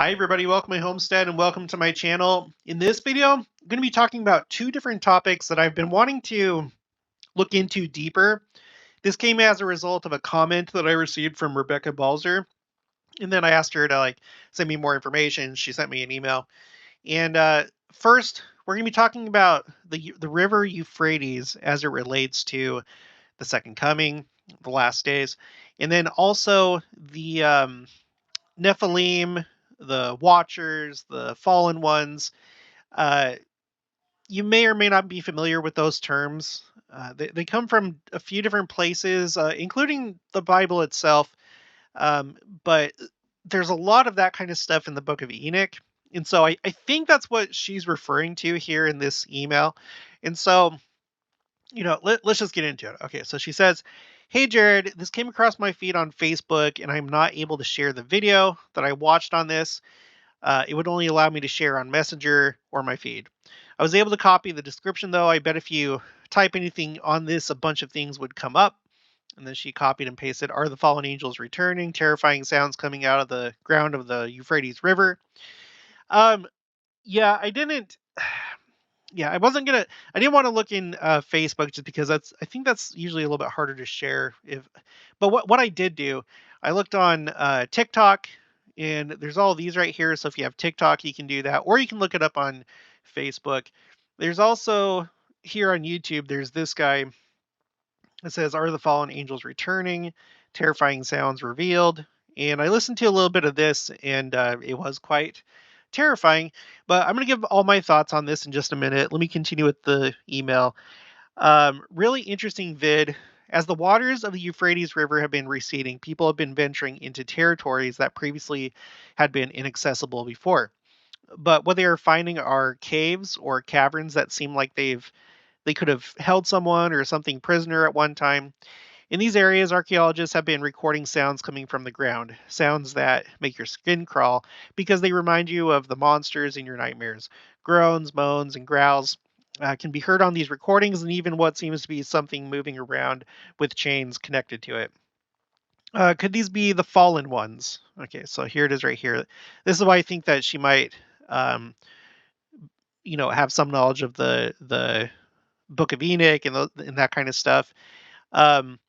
Hi everybody, welcome to my homestead and welcome to my channel. In this video, I'm going to be talking about two different topics that I've been wanting to look into deeper. This came as a result of a comment that I received from Rebecca Balzer, and then I asked her to send me more information. She sent me an email. And first, we're going to be talking about the river Euphrates as it relates to the second coming, the last days, and then also the Nephilim, the Watchers, the Fallen Ones. Uh, you may or may not be familiar with those terms. They come from a few different places, including the Bible itself. Um, but there's a lot of that kind of stuff in the book of Enoch. And so I think that's what she's referring to here in this email. And so let's just get into it. Okay, so she says, "Hey Jared, this came across my feed on Facebook and I'm not able to share the video that I watched on this. It would only allow me to share on Messenger or my feed. I was able to copy the description though. I bet if you type anything on this, a bunch of things would come up." And then she copied and pasted, "Are the fallen angels returning? Terrifying sounds coming out of the ground of the Euphrates River." Um, yeah, I didn't. Yeah, I didn't want to look in Facebook just because I think that's usually a little bit harder to share. But what I did do, I looked on TikTok, and there's all these right here. So if you have TikTok, you can do that, or you can look it up on Facebook. There's also here on YouTube. There's this guy. It says, "Are the fallen angels returning? Terrifying sounds revealed." And I listened to a little bit of this, and it was quite terrifying. But I'm going to give all my thoughts on this in just a minute. Let me continue with the email. Really interesting vid. As the waters of the Euphrates River have been receding, people have been venturing into territories that previously had been inaccessible before. But what they are finding are caves or caverns that seem like they could have held someone or something prisoner at one time. In these areas, archaeologists have been recording sounds coming from the ground, sounds that make your skin crawl because they remind you of the monsters in your nightmares. Groans, moans, and growls can be heard on these recordings, and even what seems to be something moving around with chains connected to it. Could these be the fallen ones? Okay, so here it is right here. This is why I think that she might, um, have some knowledge of the Book of Enoch and that kind of stuff. Um,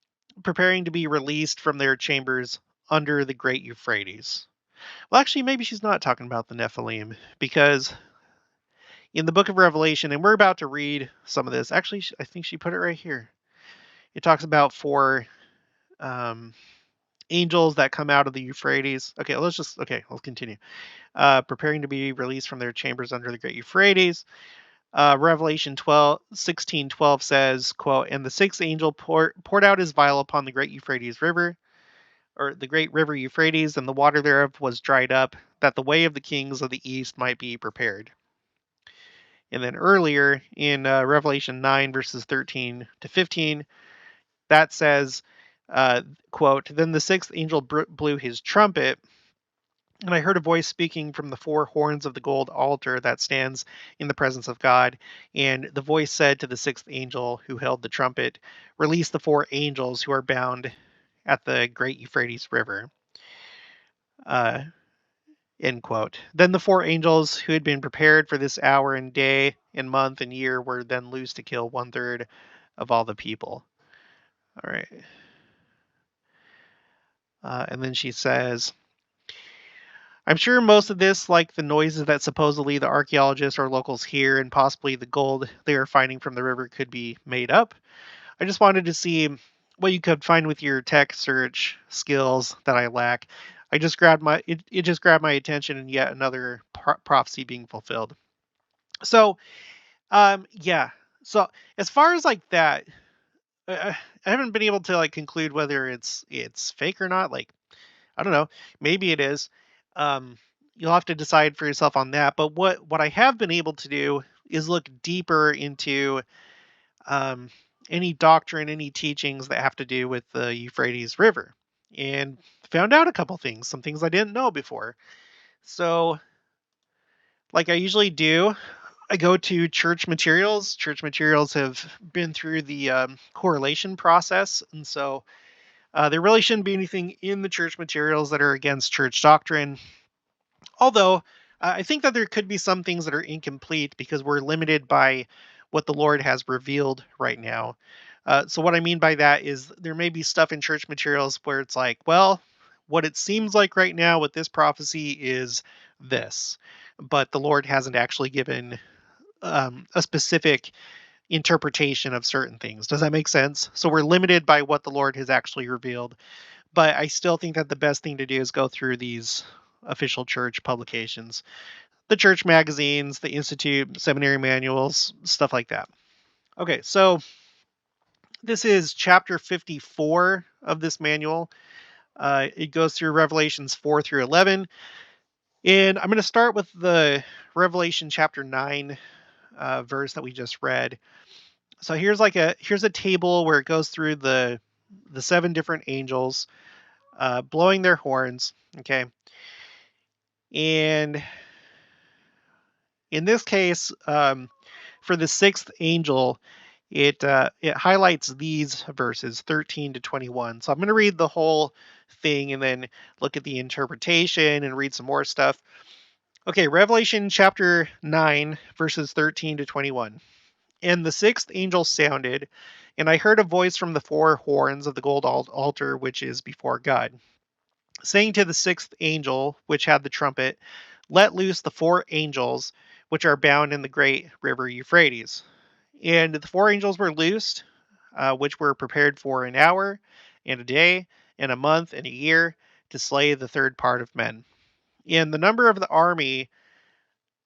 Preparing to be released from their chambers under the great Euphrates. Well, actually, maybe she's not talking about the Nephilim because in the book of Revelation, and we're about to read some of this. Actually, I think she put it right here. It talks about four um, angels that come out of the Euphrates. Okay, let's continue. Preparing to be released from their chambers under the great Euphrates. Revelation 16:12 says, quote, "And the sixth angel poured out his vial upon the great Euphrates River, or the great river Euphrates, and the water thereof was dried up, that the way of the kings of the east might be prepared." And then earlier in Revelation 9, verses 13 to 15, that says, quote, "Then the sixth angel blew his trumpet, and I heard a voice speaking from the four horns of the gold altar that stands in the presence of God. And the voice said to the sixth angel who held the trumpet, 'Release the four angels who are bound at the great Euphrates River.'" Uh, End quote. "Then the four angels who had been prepared for this hour and day and month and year were then loosed to kill 1/3 of all the people." All right. And then she says, "I'm sure most of this, like the noises that supposedly the archaeologists or locals hear and possibly the gold they are finding from the river, could be made up. I just wanted to see what you could find with your tech search skills that I lack. It just grabbed my attention, and yet another prophecy being fulfilled." So, yeah. So as far as like that, I haven't been able to conclude whether it's fake or not. Like, I don't know. Maybe it is. Um, you'll have to decide for yourself on that. But what I have been able to do is look deeper into um, any doctrine, any teachings that have to do with the Euphrates River, and found out a couple things, some things I didn't know before. So, like I usually do, I go to church materials. Church materials have been through the correlation process, and so there really shouldn't be anything in the church materials that are against church doctrine. Although I think that there could be some things that are incomplete because we're limited by what the Lord has revealed right now. So, what I mean by that is there may be stuff in church materials where it's like, well, what it seems like right now with this prophecy is this, but the Lord hasn't actually given a specific interpretation of certain things. Does that make sense? So, we're limited by what the Lord has actually revealed, but I still think that the best thing to do is go through these official church publications, the church magazines, the institute, seminary manuals, stuff like that. Okay, so this is chapter 54 of this manual. It goes through Revelations 4 through 11. And I'm going to start with the Revelation chapter 9 verse that we just read. So here's a table where it goes through the seven different angels blowing their horns. Okay, and in this case, for the sixth angel, it highlights these verses 13 to 21. So I'm going to read the whole thing and then look at the interpretation and read some more stuff. Okay, Revelation chapter 9, verses 13 to 21. And the sixth angel sounded, and I heard a voice from the four horns of the gold altar which is before God, saying to the sixth angel, which had the trumpet, let loose the four angels which are bound in the great river Euphrates. And the four angels were loosed, which were prepared for an hour, and a day, and a month, and a year, to slay the third part of men. And the number of the army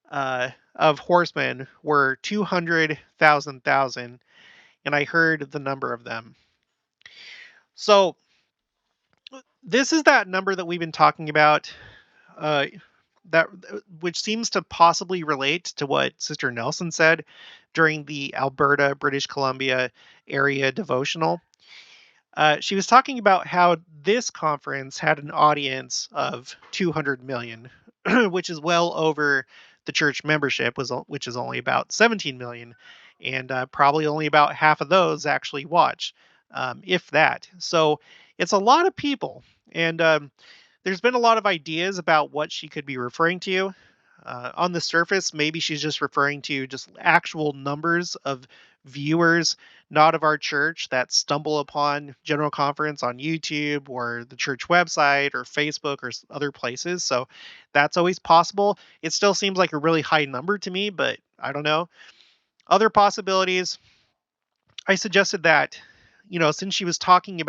of horsemen were 200,000, and I heard the number of them. So this is that number that we've been talking about, uh, that which seems to possibly relate to what Sister Nelson said during the Alberta, British Columbia area devotional. She was talking about how this conference had an audience of 200 million, which is well over the church membership, which is only about 17 million, and probably only about half of those actually watch, if that. So it's a lot of people, and there's been a lot of ideas about what she could be referring to. On the surface, maybe she's just referring to just actual numbers of viewers, not of our church, that stumble upon General Conference on YouTube or the church website or Facebook or other places. So that's always possible. It still seems like a really high number to me, but I don't know. Other possibilities, I suggested that, since she was talking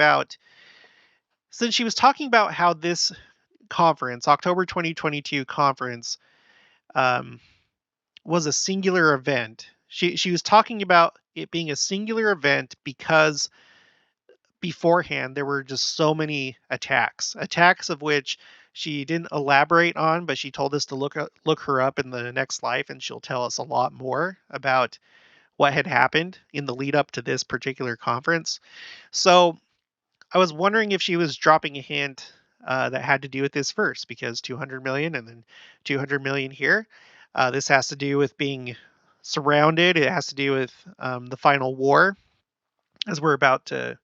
about how this conference, October 2022 conference, um, was a singular event. She was talking about it being a singular event because beforehand there were just so many attacks of which she didn't elaborate on, but she told us to look her up in the next life, and she'll tell us a lot more about what had happened in the lead up to this particular conference. So I was wondering if she was dropping a hint that had to do with this verse, because 200 million and then 200 million here. This has to do with being surrounded. It has to do with the final war, as we're about to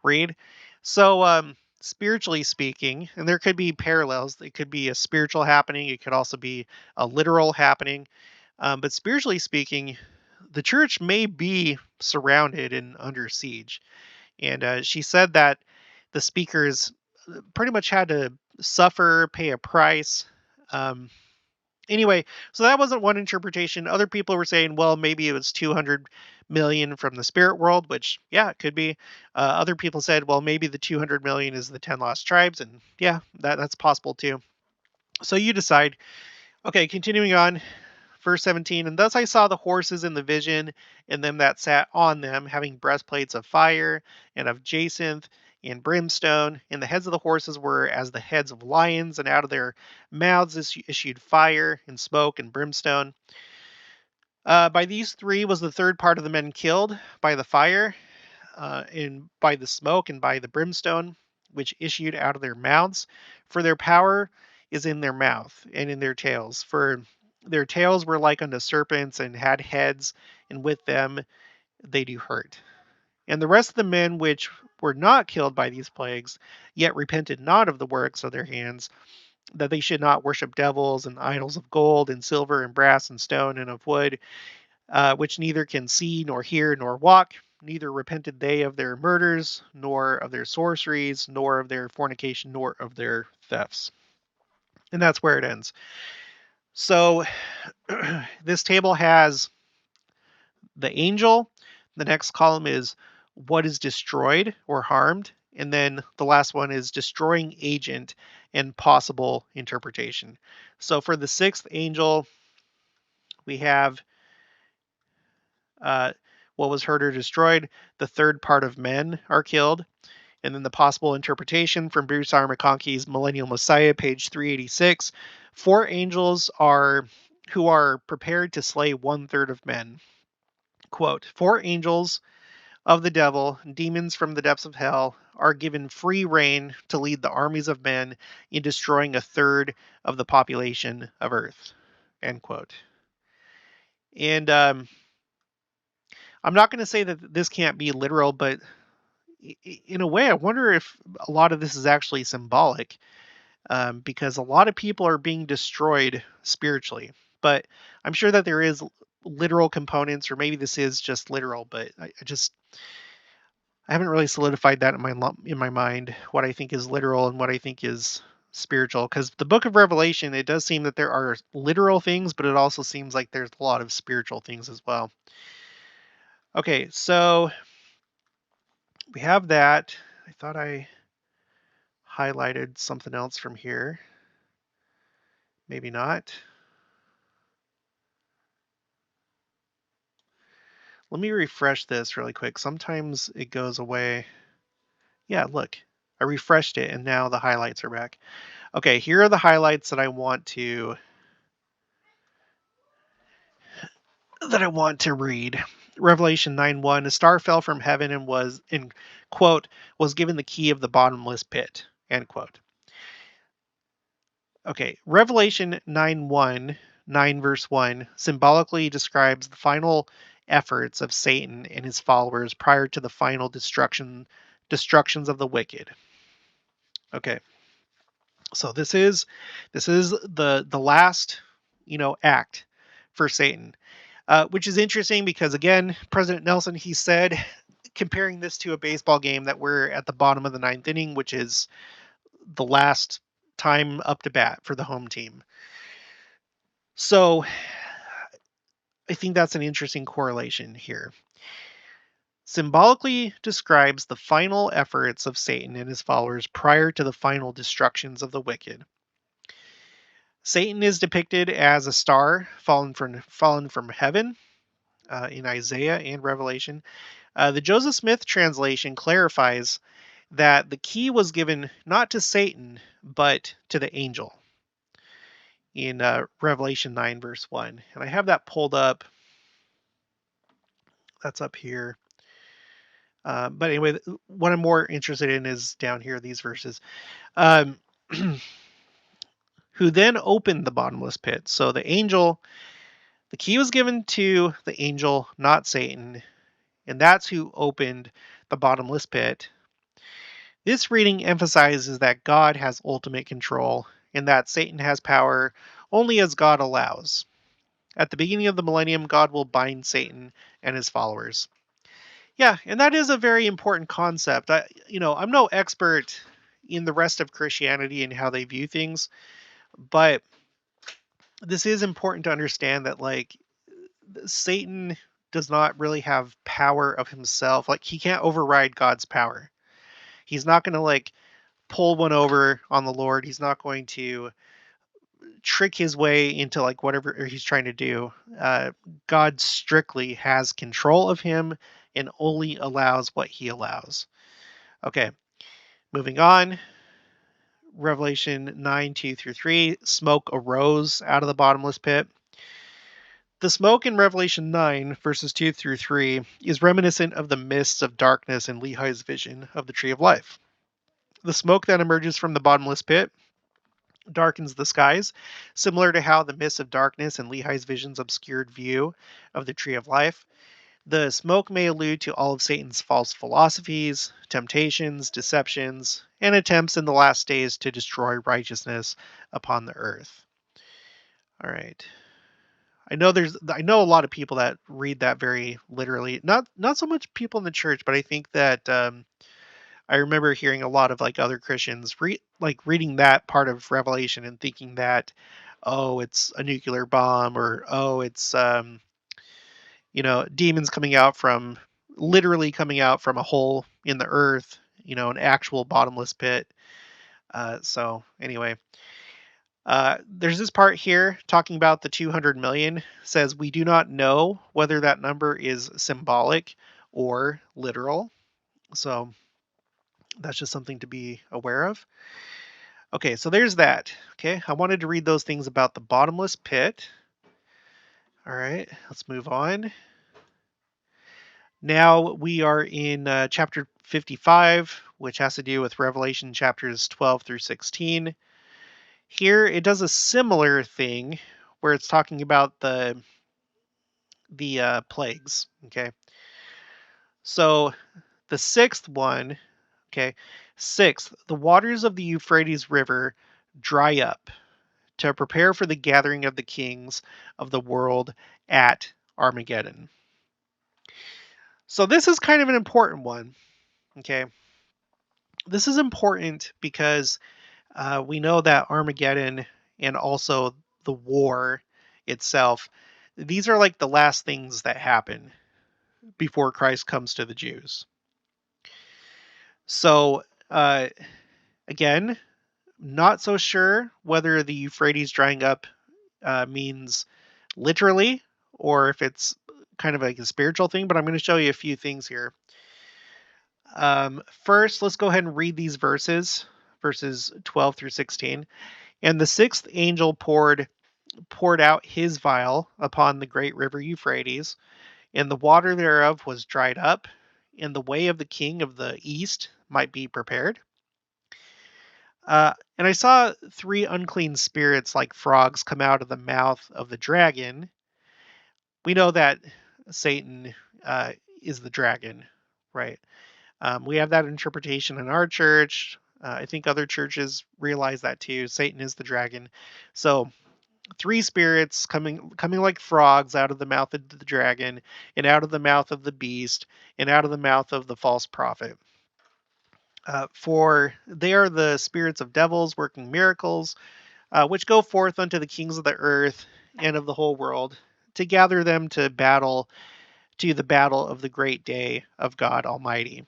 read. So, spiritually speaking, and there could be parallels. It could be a spiritual happening. It could also be a literal happening. But spiritually speaking, the church may be surrounded and under siege. And she said that the speakers pretty much had to suffer, pay a price. Um, anyway, so that wasn't one interpretation. Other people were saying, well, maybe it was 200 million from the spirit world, which, yeah, it could be. Other people said, well, maybe the 200 million is the 10 lost tribes. And yeah, that's possible too. So you decide. Okay, continuing on. Verse 17, and thus I saw the horses in the vision, and them that sat on them, having breastplates of fire, and of jacinth, and brimstone. And the heads of the horses were as the heads of lions, and out of their mouths issued fire, and smoke, and brimstone. By these three was the third part of the men killed, by the fire, and by the smoke, and by the brimstone, which issued out of their mouths. For their power is in their mouth, and in their tails. For their tails were like unto serpents, and had heads, and with them they do hurt. And the rest of the men which were not killed by these plagues, yet repented not of the works of their hands, that they should not worship devils and idols of gold and silver and brass and stone and of wood, which neither can see nor hear nor walk. Neither repented they of their murders, nor of their sorceries, nor of their fornication, nor of their thefts. And that's where it ends. So this table has the angel. The next column is what is destroyed or harmed. And then the last one is destroying agent and possible interpretation. So for the sixth angel, we have what was hurt or destroyed. The third part of men are killed. And then the possible interpretation from Bruce R. McConkie's Millennial Messiah, page 386. 4 angels are who are prepared to slay 1/3 of men. Quote, 4 angels of the devil, demons from the depths of hell, are given free rein to lead the armies of men in destroying 1/3 of the population of earth. End quote. And I'm not going to say that this can't be literal, but in a way, I wonder if a lot of this is actually symbolic, because a lot of people are being destroyed spiritually. But I'm sure that there is literal components, or maybe this is just literal, but I haven't really solidified that in my mind, what I think is literal and what I think is spiritual. Because the book of Revelation, it does seem that there are literal things, but it also seems like there's a lot of spiritual things as well. Okay, so we have that. I thought I highlighted something else from here. Maybe not. Let me refresh this really quick. Sometimes it goes away. Yeah, look, I refreshed it and now the highlights are back. Okay, here are the highlights that I want to read. Revelation 9:1, a star fell from heaven and was, in quote, was given the key of the bottomless pit, end quote. Okay, Revelation 9:1, 9 verse 1, symbolically describes the final efforts of Satan and his followers prior to the final destructions of the wicked. Okay, so this is the last, act for Satan, which is interesting because, again, President Nelson, he said, comparing this to a baseball game, that we're at the bottom of the 9th inning, which is the last time up to bat for the home team. So I think that's an interesting correlation here. Symbolically describes the final efforts of Satan and his followers prior to the final destructions of the wicked. Satan is depicted as a star fallen from heaven in Isaiah and Revelation. The Joseph Smith translation clarifies that the key was given not to Satan, but to the angel in Revelation 9, verse 1. And I have that pulled up. That's up here. But anyway, what I'm more interested in is down here, these verses. Who then opened the bottomless pit. So the key was given to the angel, not Satan. And that's who opened the bottomless pit. This reading emphasizes that God has ultimate control and that Satan has power only as God allows. At the beginning of the millennium, God will bind Satan and his followers. Yeah, and that is a very important concept. I'm no expert in the rest of Christianity and how they view things, but this is important to understand that, like, Satan does not really have power of himself. Like, he can't override God's power. He's not going to, like, pull one over on the Lord. He's not going to trick his way into, like, whatever he's trying to do. God strictly has control of him and only allows what he allows. Okay, moving on. Revelation 9, 2 through 3, smoke arose out of the bottomless pit. The smoke in Revelation 9, verses 2 through 3, is reminiscent of the mists of darkness in Lehi's vision of the tree of life. The smoke that emerges from the bottomless pit darkens the skies, similar to how the mists of darkness in Lehi's visions obscured view of the tree of life. The smoke may allude to all of Satan's false philosophies, temptations, deceptions, and attempts in the last days to destroy righteousness upon the earth. All right. I know a lot of people that read that very literally. Not so much people in the church, but I think that I remember hearing a lot of like other Christians reading that part of Revelation and thinking that, oh, it's a nuclear bomb, or oh, it's demons literally coming out from a hole in the earth, an actual bottomless pit. So anyway, there's this part here talking about the 200 million. Says we do not know whether that number is symbolic or literal. So that's just something to be aware of. Okay, so there's that. Okay, I wanted to read those things about the bottomless pit. All right, let's move on. Now we are in chapter 55, which has to do with Revelation chapters 12 through 16. Here it does a similar thing where it's talking about the plagues. Okay, so the sixth one. Okay, sixth, the waters of the Euphrates River dry up to prepare for the gathering of the kings of the world at Armageddon. So this is kind of an important one. Okay, this is important because we know that Armageddon and also the war itself, these are like the last things that happen before Christ comes to the Jews. So, again, not so sure whether the Euphrates drying up means literally or if it's kind of like a spiritual thing, but I'm going to show you a few things here. First, let's go ahead and read these verses 12 through 16. And the sixth angel poured out his vial upon the great river Euphrates, and the water thereof was dried up, and the way of the king of the east might be prepared. And I saw three unclean spirits like frogs come out of the mouth of the dragon. We know that Satan is the dragon, right? We have that interpretation in our church. I think other churches realize that too. Satan is the dragon. So three spirits coming like frogs out of the mouth of the dragon, and out of the mouth of the beast, and out of the mouth of the false prophet. For they are the spirits of devils working miracles, which go forth unto the kings of the earth and of the whole world, to gather them to the battle of the great day of God Almighty.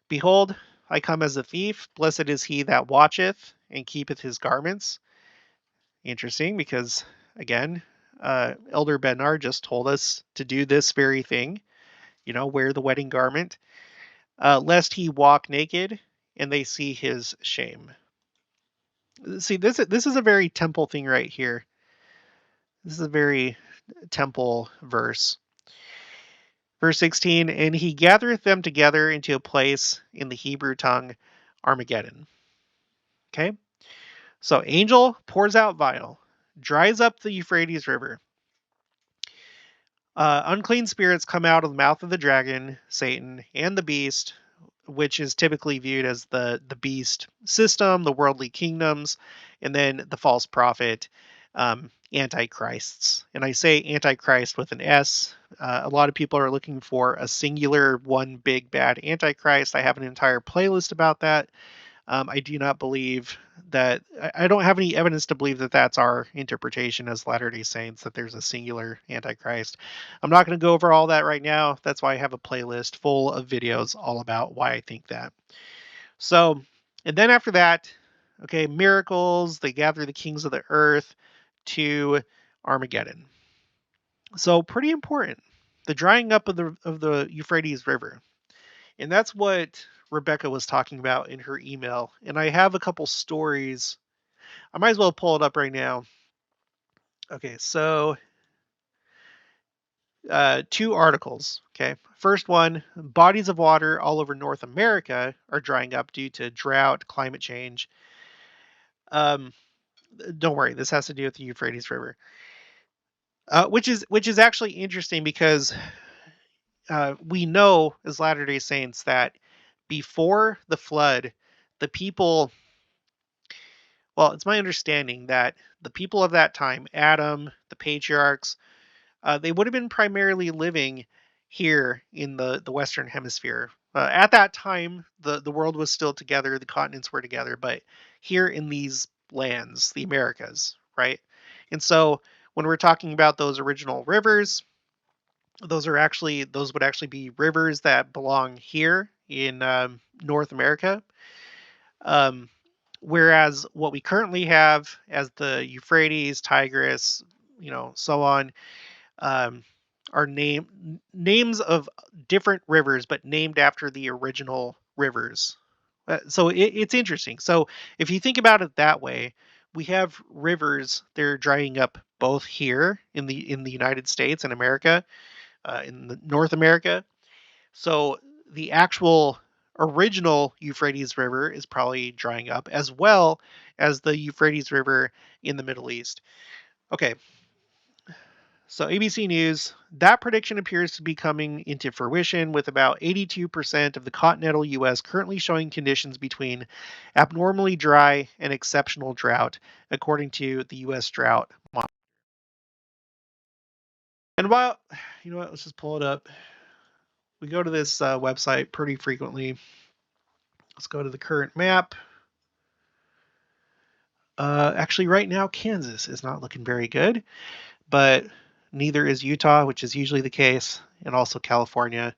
Behold, I come as a thief. Blessed is he that watcheth and keepeth his garments. Interesting, because again, Elder Bednar just told us to do this very thing, wear the wedding garment, lest he walk naked and they see his shame. See, this is a very temple thing right here. This is a very temple verse. Verse 16, and he gathereth them together into a place in the Hebrew tongue, Armageddon. Okay, so angel pours out vial, dries up the Euphrates River. Unclean spirits come out of the mouth of the dragon, Satan, and the beast, which is typically viewed as the beast system, the worldly kingdoms, and then the false prophet, antichrists. And I say antichrist with an S. A lot of people are looking for a singular, one big bad antichrist. I have an entire playlist about that. I do not believe that, I don't have any evidence to believe that that's our interpretation as Latter-day Saints, that there's a singular Antichrist. I'm not going to go over all that right now. That's why I have a playlist full of videos all about why I think that. So, and then after that, okay, miracles, they gather the kings of the earth to Armageddon. So pretty important. The drying up of the Euphrates River. And that's what Rebecca was talking about in her email. And I have a couple stories. I might as well pull it up right now. Okay, so two articles. Okay, first one, bodies of water all over North America are drying up due to drought, climate change. Don't worry, this has to do with the Euphrates River. Which is actually interesting because we know as Latter-day Saints that before the flood, the people, well, it's my understanding that the people of that time, Adam, the patriarchs, they would have been primarily living here in the Western Hemisphere. At that time, the world was still together, the continents were together, but here in these lands, the Americas, right? And so when we're talking about those original rivers, those would actually be rivers that belong here in North America. Um, Whereas what we currently have as the Euphrates, Tigris, so on, um, are names of different rivers, but named after the original rivers. So it's interesting. So if you think about it that way, we have rivers they're drying up both here in the United States and America, in the North America. So the actual original Euphrates River is probably drying up, as well as the Euphrates River in the Middle East. Okay, so ABC News, that prediction appears to be coming into fruition, with about 82% of the continental U.S. currently showing conditions between abnormally dry and exceptional drought, according to the U.S. Drought Monitor. And while, you know what, let's just pull it up. We go to this website pretty frequently. Let's go to the current map. Actually, right now, Kansas is not looking very good, but neither is Utah, which is usually the case, and also California.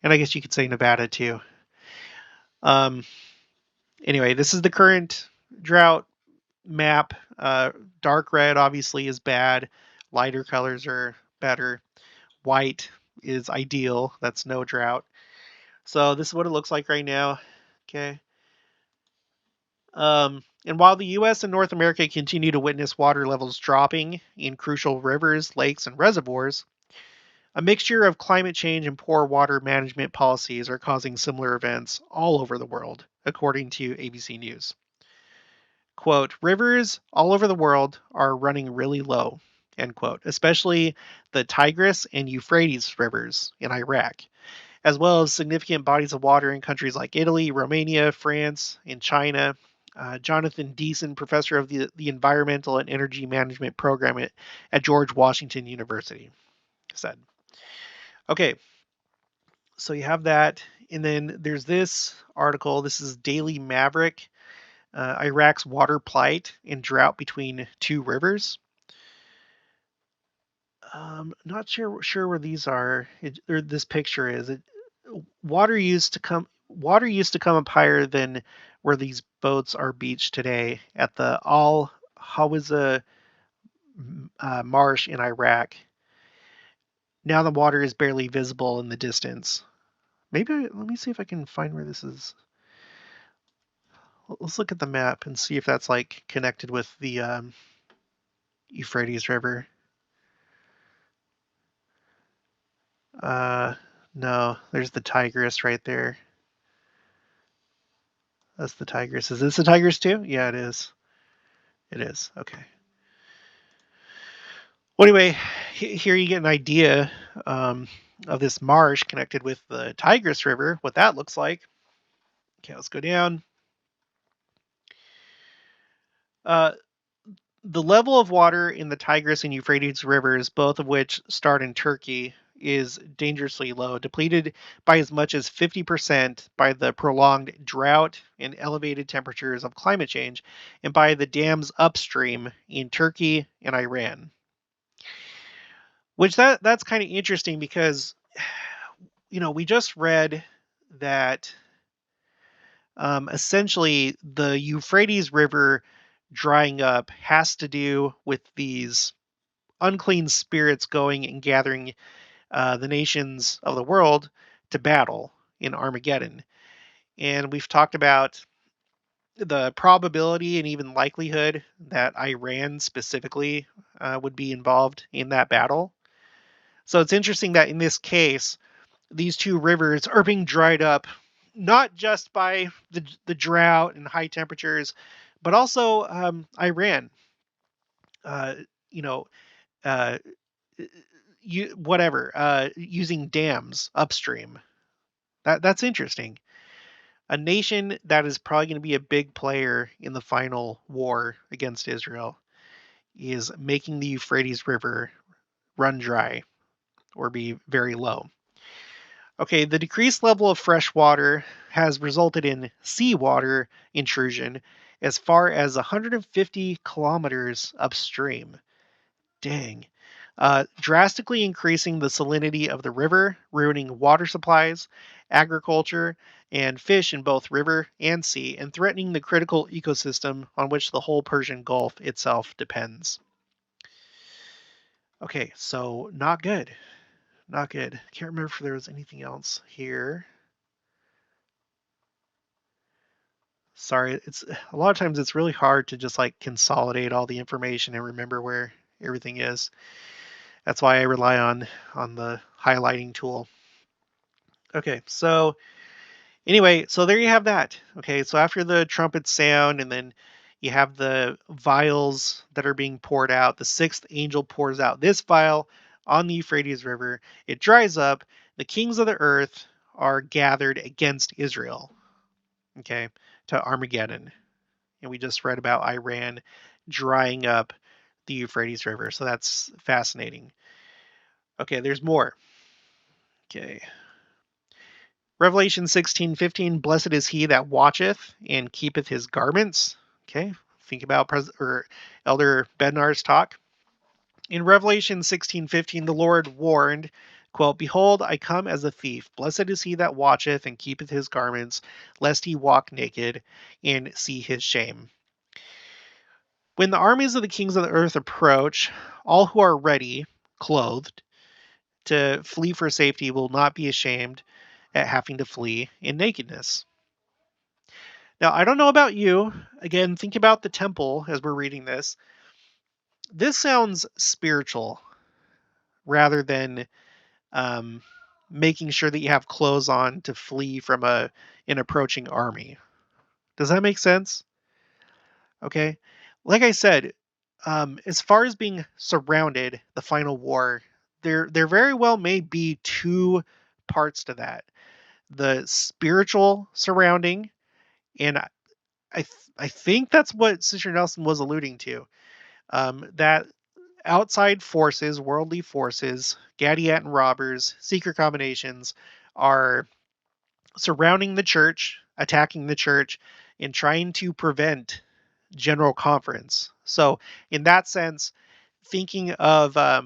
And I guess you could say Nevada too. Um, anyway, this is the current drought map. Dark red obviously is bad. Lighter colors are better. White is ideal. That's no drought. So this is what it looks like right now. Okay. And while the U.S. and North America continue to witness water levels dropping in crucial rivers, lakes, and reservoirs, a mixture of climate change and poor water management policies are causing similar events all over the world, according to ABC News. Quote, rivers all over the world are running really low, end quote, especially the Tigris and Euphrates rivers in Iraq, as well as significant bodies of water in countries like Italy, Romania, France, and China. Jonathan Deason, professor of the Environmental and Energy Management Program at George Washington University, said. Okay, so you have that. And then there's this article. This is Daily Maverick, Iraq's water plight and drought between two rivers. Not sure where these are. Or this picture is. Water used to come up higher than where these boats are beached today at the Al Hawiza marsh in Iraq. Now the water is barely visible in the distance. Let me see if I can find where this is. Let's look at the map and see if that's like connected with the Euphrates River. No, there's the Tigris right there. That's the Tigris. Is this the Tigris too? Yeah, it is. It is. Okay. Well, anyway, here you get an idea of this marsh connected with the Tigris River, what that looks like. Okay, let's go down. Uh, the level of water in the Tigris and Euphrates rivers, both of which start in Turkey, is dangerously low, depleted by as much as 50% by the prolonged drought and elevated temperatures of climate change, and by the dams upstream in Turkey and Iran. Which that's kind of interesting because, we just read that essentially the Euphrates River drying up has to do with these unclean spirits going and gathering the nations of the world to battle in Armageddon. And we've talked about the probability and even likelihood that Iran specifically would be involved in that battle. So it's interesting that in this case, these two rivers are being dried up, not just by the drought and high temperatures, but also Iran. Uh, you know, uh, using dams upstream. That's interesting. A nation that is probably going to be a big player in the final war against Israel is making the Euphrates River run dry or be very low. Okay, the decreased level of fresh water has resulted in seawater intrusion as far as 150 kilometers upstream. Dang. Drastically increasing the salinity of the river, ruining water supplies, agriculture, and fish in both river and sea, and threatening the critical ecosystem on which the whole Persian Gulf itself depends. Okay, so not good. Not good. Can't remember if there was anything else here. Sorry, it's a lot of times it's really hard to just like consolidate all the information and remember where everything is. That's why I rely on the highlighting tool. Okay, so anyway, so there you have that. Okay, so after the trumpets sound, and then you have the vials that are being poured out. The sixth angel pours out this vial on the Euphrates River. It dries up. The kings of the earth are gathered against Israel. Okay, to Armageddon. And we just read about Iran drying up the Euphrates River. So that's fascinating. Okay, there's more. Okay. Revelation 16:15, blessed is he that watcheth and keepeth his garments. Okay, think about Elder Bednar's talk. In Revelation 16:15, the Lord warned, quote, behold, I come as a thief. Blessed is he that watcheth and keepeth his garments, lest he walk naked and see his shame. When the armies of the kings of the earth approach, all who are ready, clothed, to flee for safety will not be ashamed at having to flee in nakedness. Now, I don't know about you. Again, think about the temple as we're reading this. This sounds spiritual rather than making sure that you have clothes on to flee from an approaching army. Does that make sense? Okay. Like I said, as far as being surrounded, the final war, there very well may be two parts to that: the spiritual surrounding, and I think that's what Sister Nelson was alluding to. That outside forces, worldly forces, Gadiat and robbers, secret combinations are surrounding the church, attacking the church, and trying to prevent general conference. So, in that sense, thinking of how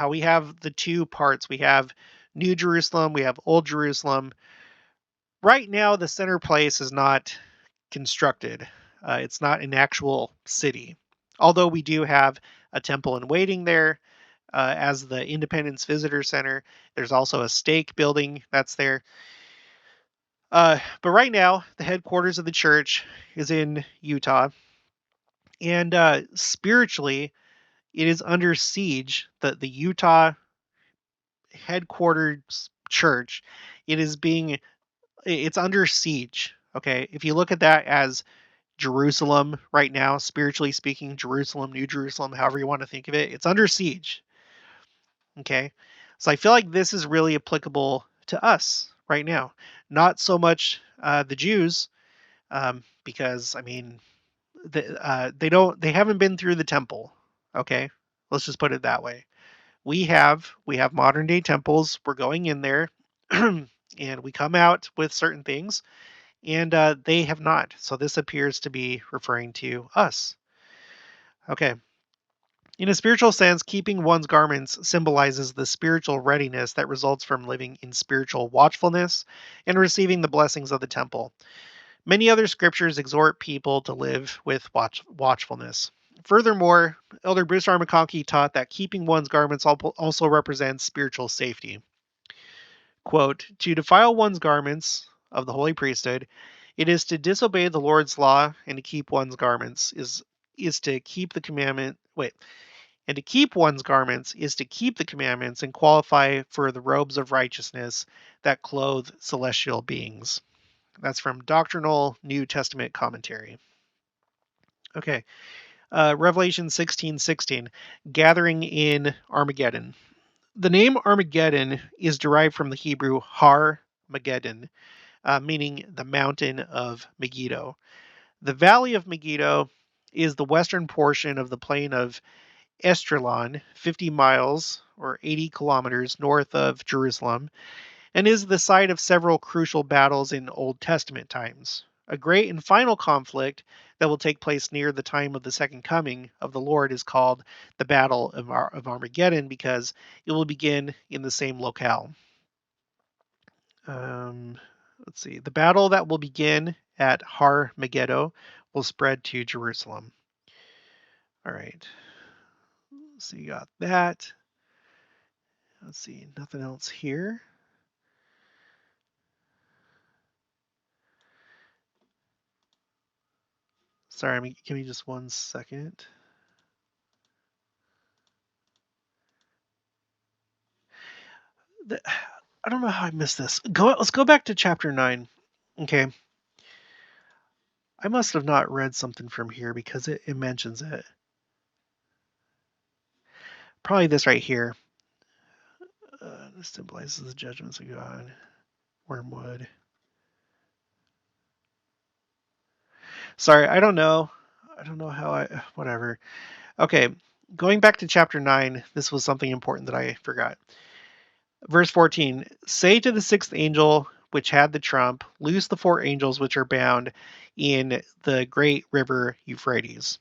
we have the two parts, we have New Jerusalem, we have Old Jerusalem. Right now, the center place is not constructed. It's not an actual city, although we do have a temple in waiting there as the Independence Visitor Center. There's also a stake building that's there. But right now, the headquarters of the church is in Utah. And spiritually, it is under siege. The Utah headquarters church, it's under siege. Okay, if you look at that as Jerusalem right now, spiritually speaking, Jerusalem, New Jerusalem, however you want to think of it, it's under siege. Okay, so I feel like this is really applicable to us right now. Not so much the Jews, because I mean, they haven't been through the temple. Okay, let's just put it that way. We have modern day temples. We're going in there, and we come out with certain things, and they have not. So this appears to be referring to us. Okay. In a spiritual sense, keeping one's garments symbolizes the spiritual readiness that results from living in spiritual watchfulness and receiving the blessings of the temple. Many other scriptures exhort people to live with watchfulness. Furthermore, Elder Bruce R. McConkie taught that keeping one's garments also represents spiritual safety. Quote, to defile one's garments of the holy priesthood, it is to disobey the Lord's law, and to keep one's garments is to keep the commandment. And to keep one's garments is to keep the commandments and qualify for the robes of righteousness that clothe celestial beings. That's from Doctrinal New Testament Commentary. Okay. Revelation 16:16, gathering in Armageddon. The name Armageddon is derived from the Hebrew Har Mageddon, meaning the mountain of Megiddo. The valley of Megiddo is the western portion of the plain of Esdraelon, 50 miles or 80 kilometers north of Jerusalem, and is the site of several crucial battles in Old Testament times. A great and final conflict that will take place near the time of the second coming of the Lord is called the Battle of Armageddon because it will begin in the same locale. Let's see. The battle that will begin at Har Megiddo will spread to Jerusalem. All right. So you got that. Let's see. Nothing else here. Sorry, give me just 1 second. I don't know how I missed this. Let's go back to chapter 9. Okay. I must have not read something from here because it mentions it. Probably this right here. This symbolizes the judgments of God. Wormwood. Sorry, I don't know. I don't know how whatever. Okay, going back to chapter 9, this was something important that I forgot. Verse 14, say to the sixth angel which had the trump, loose the four angels which are bound in the great river Euphrates.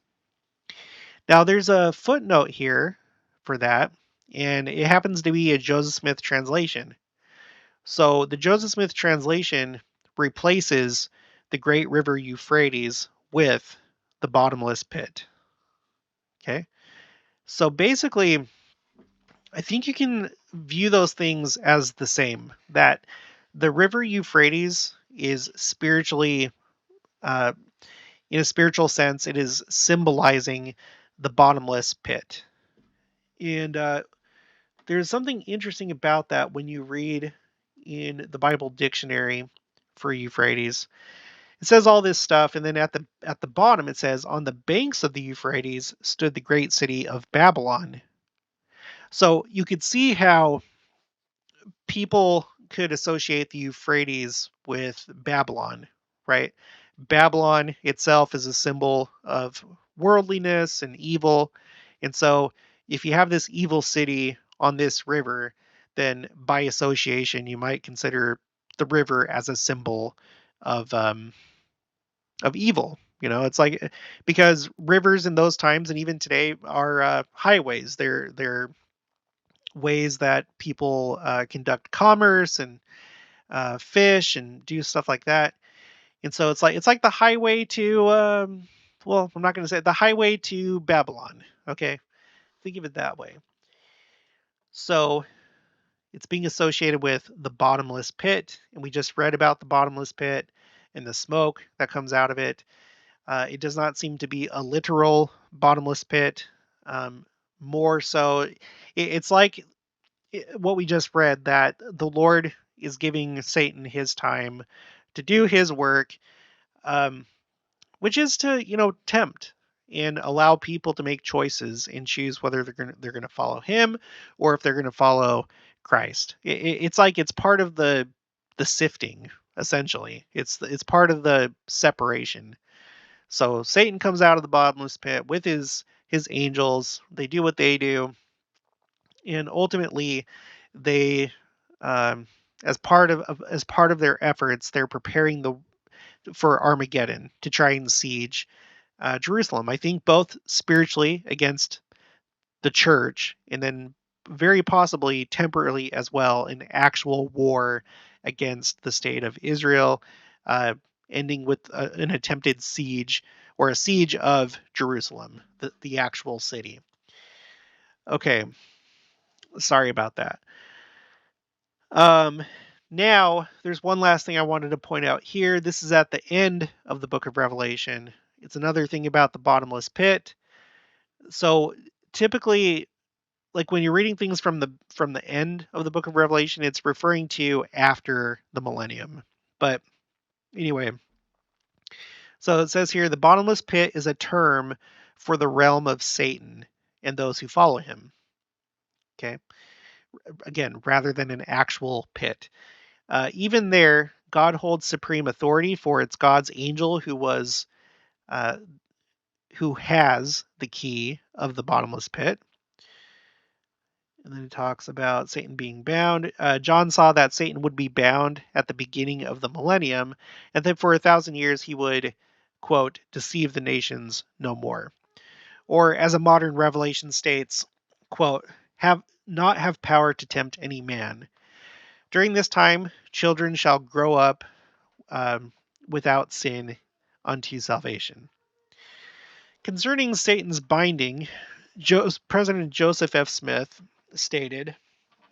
Now there's a footnote here for that, and it happens to be a Joseph Smith translation. So the Joseph Smith translation replaces the great river Euphrates with the bottomless pit. Okay. So basically, I think you can view those things as the same, that the river Euphrates is spiritually, uh, in a spiritual sense, it is symbolizing the bottomless pit. And there's something interesting about that when you read in the Bible dictionary for Euphrates. It says all this stuff, and then at the bottom it says, on the banks of the Euphrates stood the great city of Babylon. So you could see how people could associate the Euphrates with Babylon, right? Babylon itself is a symbol of worldliness and evil. And so if you have this evil city on this river, then by association, you might consider the river as a symbol of evil. You know, it's like because rivers in those times and even today are highways. They're ways that people conduct commerce and fish and do stuff like that. And so it's like the highway to well, I'm not going to say it, the highway to Babylon. Okay, think of it that way. So it's being associated with the bottomless pit, and we just read about the bottomless pit and the smoke that comes out of it. It does not seem to be a literal bottomless pit. More so, it's like what we just read, that the Lord is giving Satan his time to do his work, um, which is to tempt and allow people to make choices and choose whether they're gonna follow him or if they're gonna follow Christ. It's like it's part of the sifting. Essentially, it's part of the separation. So Satan comes out of the bottomless pit with his angels. They do what they do, and ultimately, they, as part of their efforts, they're preparing the for Armageddon to try and siege Jerusalem. I think both spiritually against the church, and then very possibly temporarily as well, an actual war against the state of Israel, uh, ending with an attempted siege or a siege of Jerusalem, the actual city. Okay, sorry about that. Um, Now, there's one last thing I wanted to point out here. This is at the end of the book of Revelation. It's another thing about the bottomless pit. So typically, like when you're reading things from the end of the book of Revelation, it's referring to after the millennium. But anyway, so it says here the bottomless pit is a term for the realm of Satan and those who follow him. Okay. Again, rather than an actual pit. Even there, God holds supreme authority, for it's God's angel uh, who has the key of the bottomless pit. And then it talks about Satan being bound. John saw that Satan would be bound at the beginning of the millennium, and then for 1,000 years he would, quote, deceive the nations no more. Or as a modern revelation states, quote, have power to tempt any man. During this time, children shall grow up um, without sin unto salvation. Concerning Satan's binding, President Joseph F. Smith stated,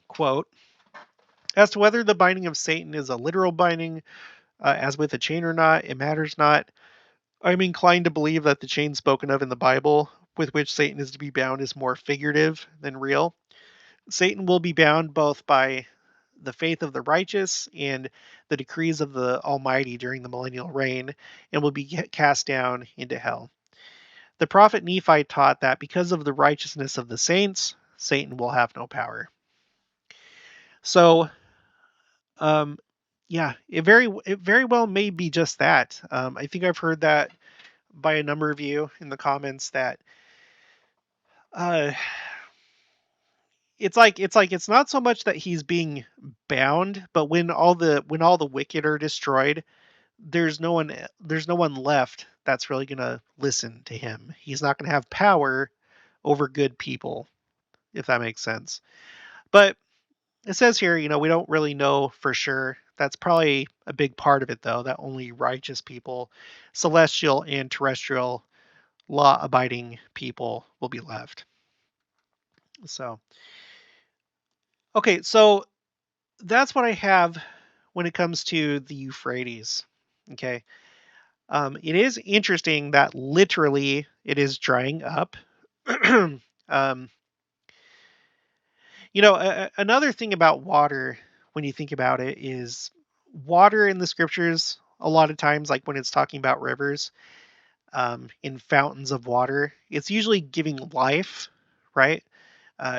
quote, as to whether the binding of Satan is a literal binding, as with a chain or not, it matters not. I'm inclined to believe that the chain spoken of in the Bible, with which Satan is to be bound, is more figurative than real. Satan will be bound both by the faith of the righteous and the decrees of the Almighty during the millennial reign, and will be cast down into hell. The prophet Nephi taught that because of the righteousness of the saints, Satan will have no power. So, um, yeah, it very well may be just that. I think I've heard that by a number of you in the comments that uh, it's not so much that he's being bound, but when all the wicked are destroyed, there's no one left that's really gonna listen to him. He's not gonna have power over good people, if that makes sense. But it says here, we don't really know for sure. That's probably a big part of it, though, that only righteous people, celestial and terrestrial, law abiding people will be left. So, okay, so that's what I have when it comes to the Euphrates. Okay. It is interesting that literally it is drying up. um, another thing about water, when you think about it, is water in the scriptures, a lot of times, like when it's talking about rivers, in fountains of water, it's usually giving life, right?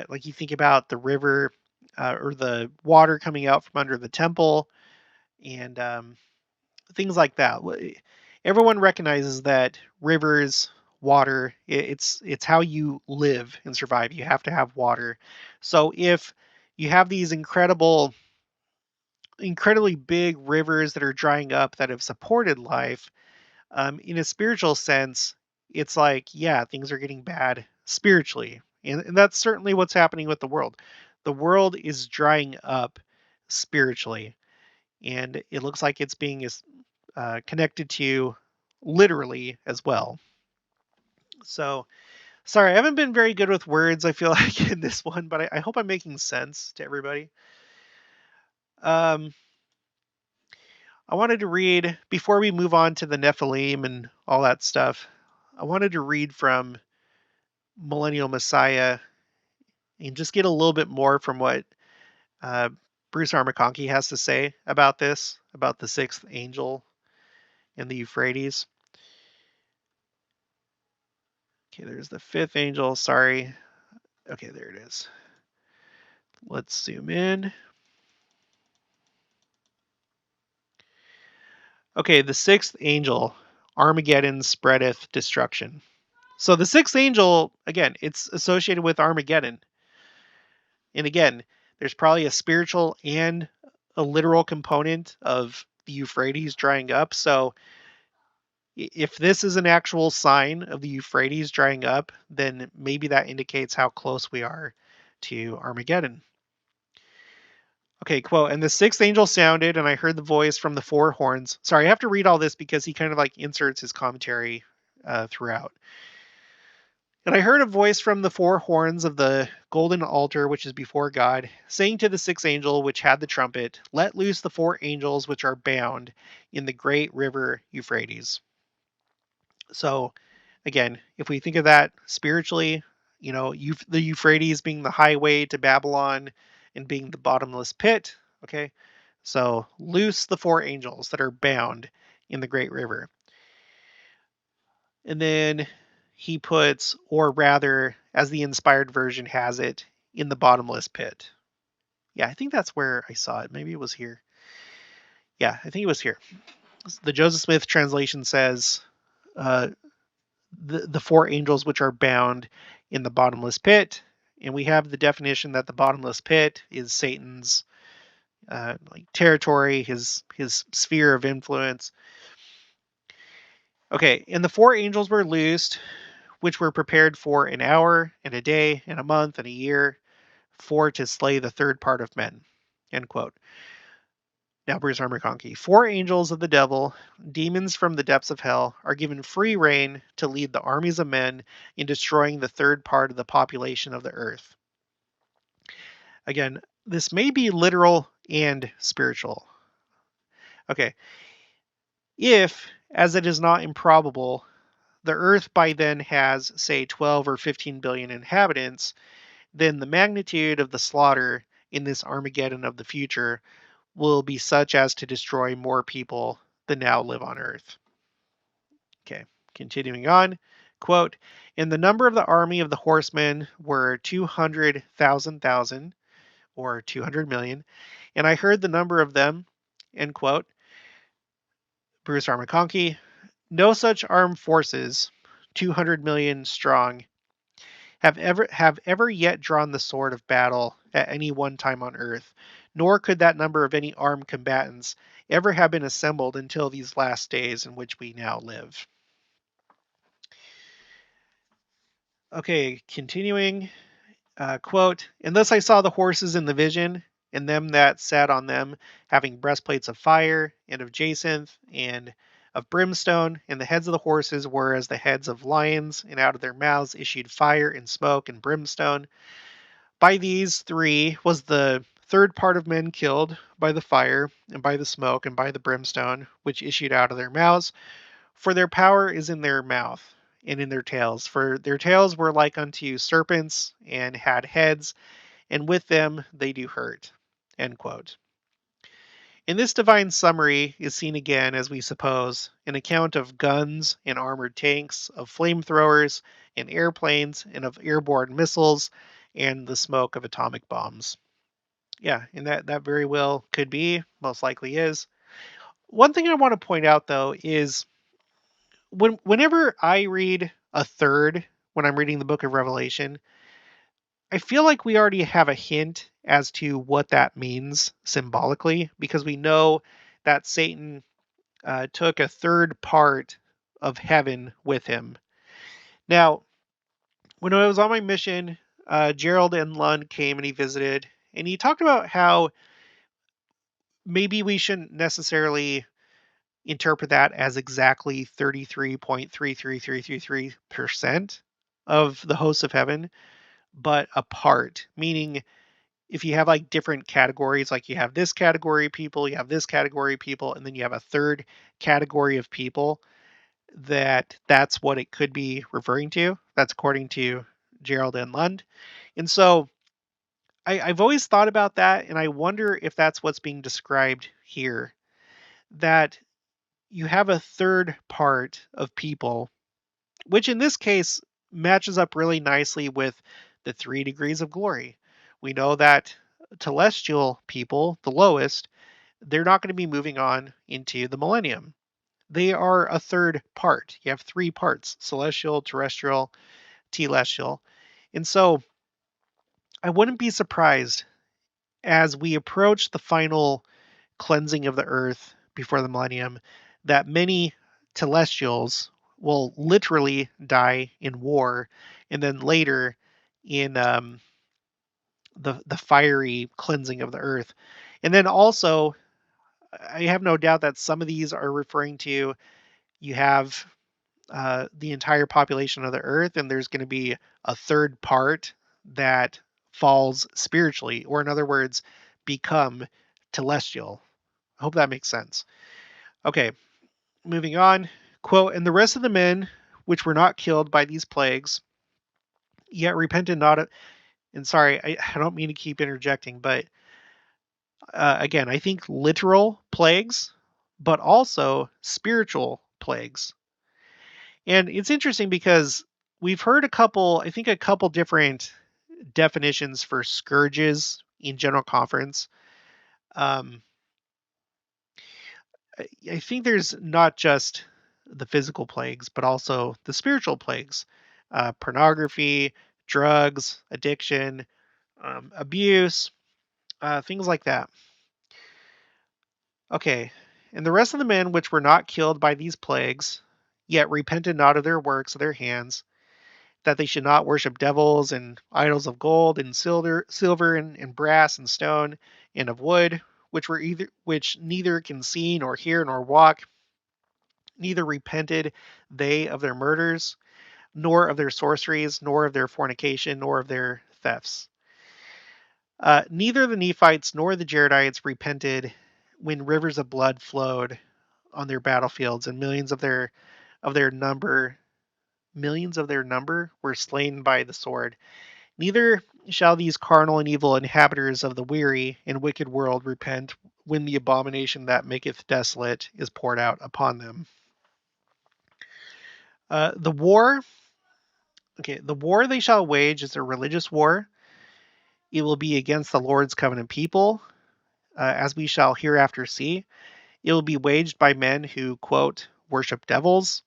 Like you think about the river or the water coming out from under the temple and things like that. Everyone recognizes that rivers, water, it's how you live and survive. You have to have water. So if you have these incredibly big rivers that are drying up that have supported life, in a spiritual sense, it's like, yeah, things are getting bad spiritually. And that's certainly what's happening with the world. The world is drying up spiritually, and it looks like it's being connected to literally as well. So, sorry, I haven't been very good with words, I feel like, in this one, but I hope I'm making sense to everybody. Um, I wanted to read, before we move on to the Nephilim and all that stuff, I wanted to read from Millennial Messiah and just get a little bit more from what uh, Bruce R. McConkie has to say about this, about the sixth angel and the Euphrates. Okay, there's the fifth angel. Sorry. Okay, there it is. Let's zoom in. Okay, the sixth angel, Armageddon spreadeth destruction. So the sixth angel, again, it's associated with Armageddon. And again, there's probably a spiritual and a literal component of the Euphrates drying up. So if this is an actual sign of the Euphrates drying up, then maybe that indicates how close we are to Armageddon. Okay, quote, and the sixth angel sounded, and I heard the voice from the four horns. Sorry, I have to read all this because he kind of like inserts his commentary throughout. And I heard a voice from the four horns of the golden altar which is before God, saying to the sixth angel which had the trumpet, let loose the four angels which are bound in the great river Euphrates. So, again, if we think of that spiritually, the Euphrates being the highway to Babylon and being the bottomless pit, okay? So, loose the four angels that are bound in the great river. And then he puts, or rather, as the inspired version has it, in the bottomless pit. Yeah, I think that's where I saw it. Maybe it was here. Yeah, I think it was here. The Joseph Smith translation says, uh, the four angels which are bound in the bottomless pit. And we have the definition that the bottomless pit is Satan's like territory, his sphere of influence. Okay, and the four angels were loosed, which were prepared for an hour and a day and a month and a year, for to slay the third part of men. End quote. Now, Bruce Armour Conkey. Four angels of the devil, demons from the depths of hell, are given free rein to lead the armies of men in destroying the third part of the population of the earth. Again, this may be literal and spiritual. Okay. If, as it is not improbable, the earth by then has, say, 12 or 15 billion inhabitants, then the magnitude of the slaughter in this Armageddon of the future will be such as to destroy more people than now live on earth. Okay, continuing on. Quote, and the number of the army of the horsemen were 200,000, or 200 million, and I heard the number of them, end quote. Bruce R. McConkie, no such armed forces, 200 million strong, have ever yet drawn the sword of battle at any one time on earth, nor could that number of any armed combatants ever have been assembled until these last days in which we now live. Okay, continuing, quote, and thus I saw the horses in the vision, and them that sat on them, having breastplates of fire, and of jacinth, and of brimstone, and the heads of the horses were as the heads of lions, and out of their mouths issued fire and smoke and brimstone. By these three was the third part of men killed, by the fire, and by the smoke, and by the brimstone, which issued out of their mouths. For their power is in their mouth, and in their tails. For their tails were like unto serpents, and had heads, and with them they do hurt. End quote. In this divine summary is seen again, as we suppose, an account of guns and armored tanks, of flamethrowers and airplanes, and of airborne missiles, and the smoke of atomic bombs. Yeah, and that very well could be, most likely is. One thing I want to point out, though, is whenever I read a third, when I'm reading the book of Revelation, I feel like we already have a hint as to what that means symbolically, because we know that Satan took a third part of heaven with him. Now, when I was on my mission, Gerald and Lund came and he visited, and he talked about how maybe we shouldn't necessarily interpret that as exactly 33.33333% of the hosts of heaven, but a part, meaning if you have like different categories, like you have this category of people, you have this category of people, and then you have a third category of people, that's what it could be referring to. That's according to Gerald and Lund. And so I've always thought about that, and I wonder if that's what's being described here, that you have a third part of people, which in this case matches up really nicely with the 3 degrees of glory. We know that telestial people, the lowest, they're not going to be moving on into the millennium. They are a third part. You have 3 parts: celestial, terrestrial, telestial. And so I wouldn't be surprised as we approach the final cleansing of the earth before the millennium that many telestials will literally die in war, and then later in the fiery cleansing of the earth. And then also, I have no doubt that some of these are referring to, you have the entire population of the earth, and there's going to be a third part that falls spiritually, or in other words, become telestial. I hope that makes sense. Okay, moving on. Quote, and the rest of the men which were not killed by these plagues, yet repented not. And sorry, I don't mean to keep interjecting, but again, I think literal plagues, but also spiritual plagues. And it's interesting because we've heard a couple different definitions for scourges in General Conference. Um, I think there's not just the physical plagues, but also the spiritual plagues, pornography, drugs, addiction, abuse, things like that. Okay, and the rest of the men which were not killed by these plagues, yet repented not of their works of their hands, that they should not worship devils and idols of gold and silver and brass and stone and of wood, which neither can see nor hear nor walk, neither repented they of their murders, nor of their sorceries, nor of their fornication, nor of their thefts. Neither the Nephites nor the Jaredites repented when rivers of blood flowed on their battlefields, and of their number millions of their number were slain by the sword. Neither shall these carnal and evil inhabitants of the weary and wicked world repent when the abomination that maketh desolate is poured out upon them. The war, okay, the war they shall wage is a religious war. It will be against the Lord's covenant people, as we shall hereafter see. It will be waged by men who, quote, worship devils.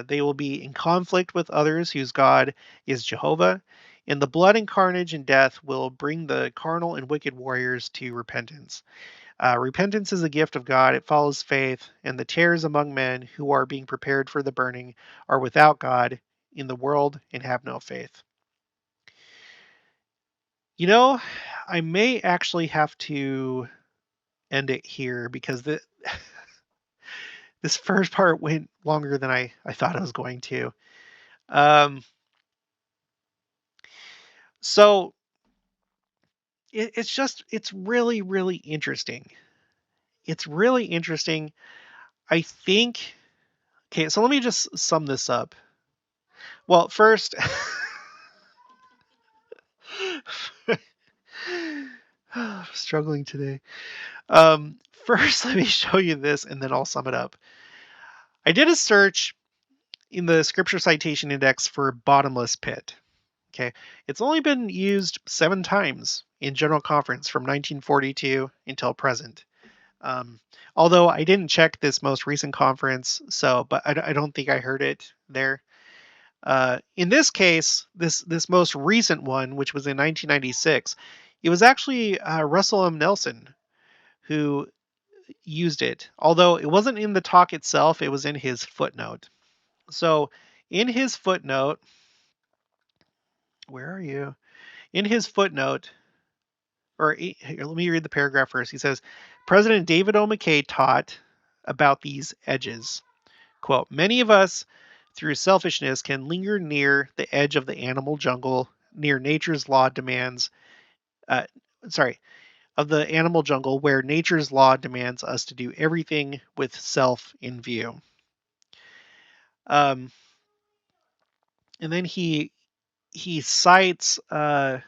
They will be in conflict with others whose God is Jehovah. And the blood and carnage and death will bring the carnal and wicked warriors to repentance. Repentance is a gift of God. It follows faith, and the tares among men who are being prepared for the burning are without God in the world and have no faith. You know, I may actually have to end it here because this first part went longer than I thought it was going to. Um, so it's really, really interesting. It's really interesting. I think, okay, so let me just sum this up. Well, first, struggling today. First, let me show you this and then I'll sum it up. I did a search in the scripture citation index for bottomless pit. Okay. It's only been used 7 times in General Conference from 1942 until present. Um, Although I didn't check this most recent conference, but I don't think I heard it there. In this case, this most recent one, which was in 1996, it was actually Russell M. Nelson who used it. Although it wasn't in the talk itself, it was in his footnote. So in his footnote, where are you? In his footnote, here, let me read the paragraph first. He says, President David O. McKay taught about these edges. Quote, many of us, through selfishness, can linger near the edge of the animal jungle, near nature's law demands, uh, sorry, of the animal jungle where nature's law demands us to do everything with self in view. Um, and then he cites the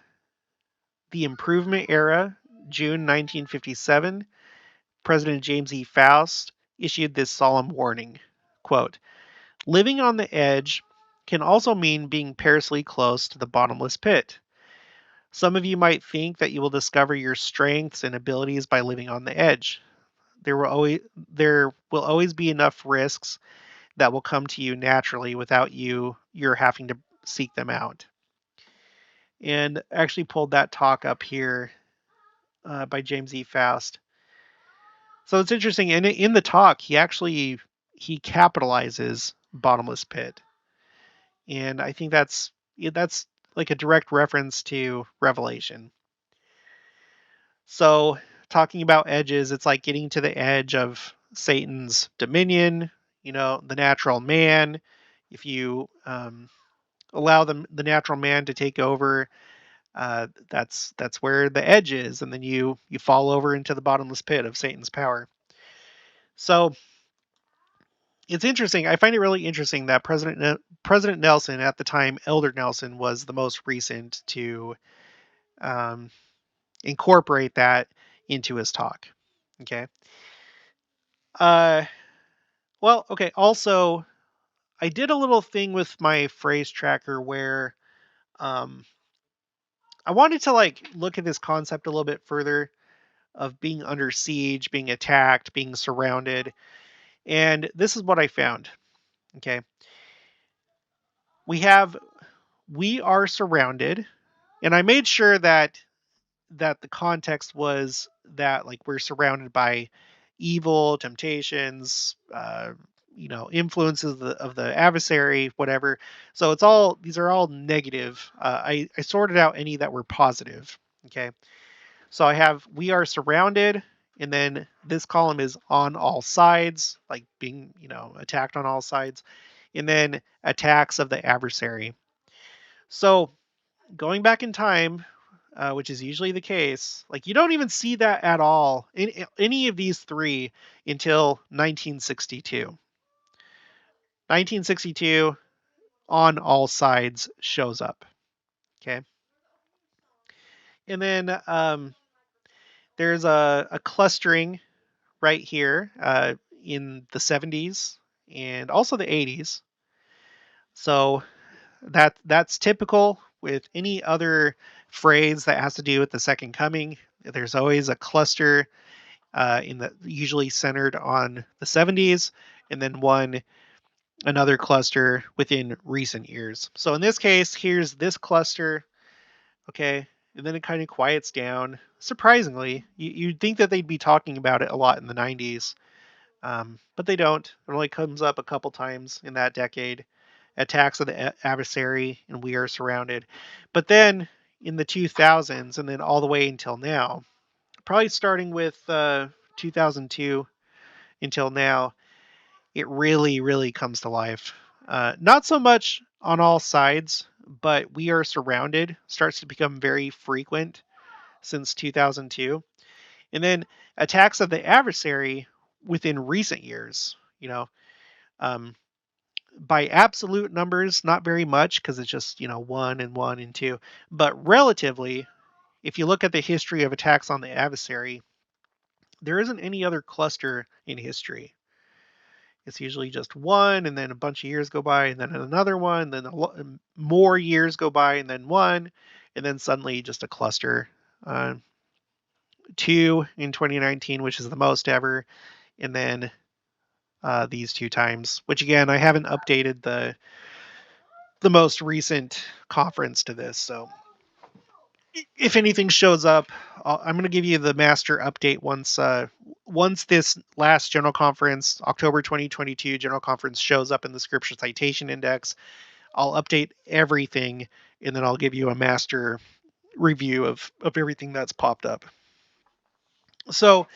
improvement era, June 1957. President James E. Faust issued this solemn warning, quote, living on the edge can also mean being perilously close to the bottomless pit. Some of you might think that you will discover your strengths and abilities by living on the edge. There will always be enough risks that will come to you naturally without you're having to seek them out. And I actually pulled that talk up here by James E. Faust. So it's interesting. And in the talk, he capitalizes bottomless pit, and I think that's like a direct reference to Revelation. So talking about edges, it's like getting to the edge of Satan's dominion. The natural man. If you allow the natural man to take over, that's where the edge is, and then you fall over into the bottomless pit of Satan's power. So it's interesting. I find it really interesting that President Nelson at the time, Elder Nelson, was the most recent to um, incorporate that into his talk. Okay. Uh, well, okay. Also, I did a little thing with my phrase tracker where um, I wanted to like look at this concept a little bit further of being under siege, being attacked, being surrounded. And this is what I found. Okay. We have we are surrounded, and I made sure that the context was that like we're surrounded by evil, temptations, influences of the adversary, whatever. So it's all these are all negative. I sorted out any that were positive. Okay. So I have we are surrounded, and then this column is on all sides, like being, attacked on all sides, and then attacks of the adversary. So going back in time, which is usually the case, like you don't even see that at all in any of these three until 1962. 1962 on all sides shows up. Okay. And then there's a clustering right here in the 70s and also the 80s. So that's typical with any other phrase that has to do with the second coming. There's always a cluster in the usually centered on the 70s, and then another cluster within recent years. So in this case, here's this cluster, okay, and then it kind of quiets down. Surprisingly, you'd think that they'd be talking about it a lot in the 90s, but they don't. It only comes up a couple times in that decade. Attacks of the adversary, and we are surrounded. But then in the 2000s, and then all the way until now, probably starting with 2002 until now, it really, really comes to life. Not so much on all sides, but we are surrounded starts to become very frequent since 2002. And then attacks of the adversary within recent years, um, by absolute numbers, not very much because it's just, one and one and two. But relatively, if you look at the history of attacks on the adversary, there isn't any other cluster in history. It's usually just one, and then a bunch of years go by, and then another one, then more years go by, and then one, and then suddenly just a cluster. Two in 2019, which is the most ever, and then these two times, which again, I haven't updated the most recent conference to this. So if anything shows up, I'm going to give you the master update once this last general conference, October 2022 general conference, shows up in the scripture citation index. I'll update everything, and then I'll give you a master review of everything that's popped up. So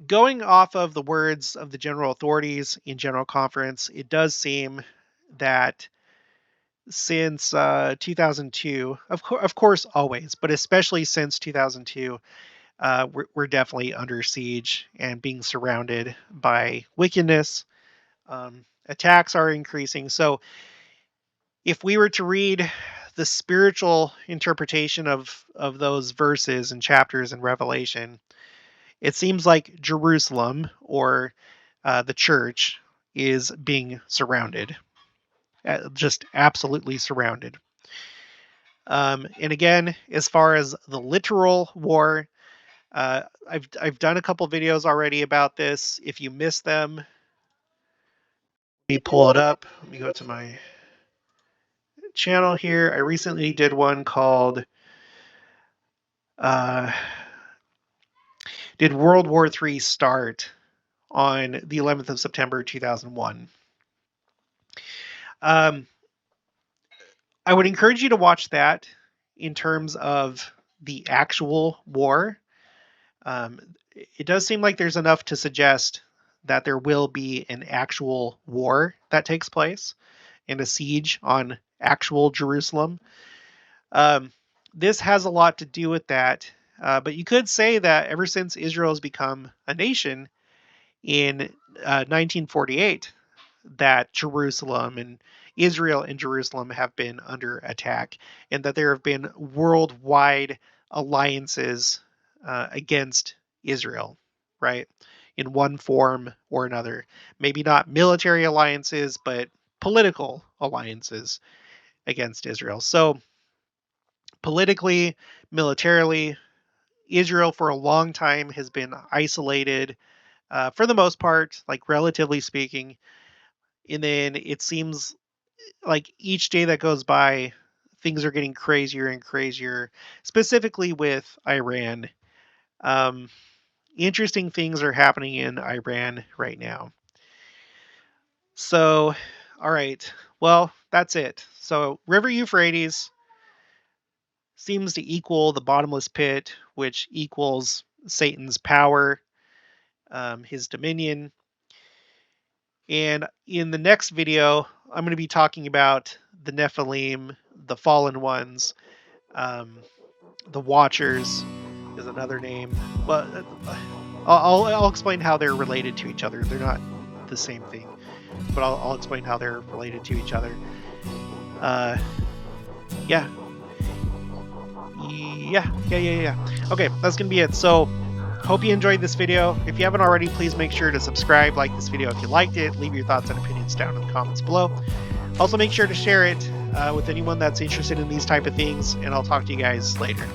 going off of the words of the general authorities in general conference, it does seem that since 2002, of course, always, but especially since 2002, we're definitely under siege and being surrounded by wickedness. Attacks are increasing. So, if we were to read the spiritual interpretation of those verses and chapters in Revelation, it seems like Jerusalem or the church is being surrounded, just absolutely surrounded. And again, as far as the literal war, I've done a couple videos already about this. If you missed them, let me pull it up. Let me go to my channel here. I recently did one called uh, "Did World War III Start?" on the 11th of September 2001. Um, I would encourage you to watch that in terms of the actual war. Um, it does seem like there's enough to suggest that there will be an actual war that takes place and a siege on actual Jerusalem. Um, this has a lot to do with that. But you could say that ever since Israel has become a nation in 1948, that Jerusalem and Israel and Jerusalem have been under attack, and that there have been worldwide alliances against Israel, right? in one form or another. Maybe not military alliances, but political alliances against Israel. So politically, militarily, Israel for a long time has been isolated, for the most part, like relatively speaking. And then it seems like each day that goes by, things are getting crazier and crazier, specifically with Iran. Um, Interesting things are happening in Iran right now. So, all right. Well, that's it. So, River Euphrates seems to equal the bottomless pit, which equals Satan's power, his dominion. And in the next video, I'm going to be talking about the Nephilim, the fallen ones, the Watchers is another name. Well, I'll explain how they're related to each other. They're not the same thing, but I'll explain how they're related to each other. Yeah. Okay, that's gonna be it. So, hope you enjoyed this video. If you haven't already, please make sure to subscribe, like this video if you liked it, leave your thoughts and opinions down in the comments below. Also, make sure to share it with anyone that's interested in these type of things, and I'll talk to you guys later.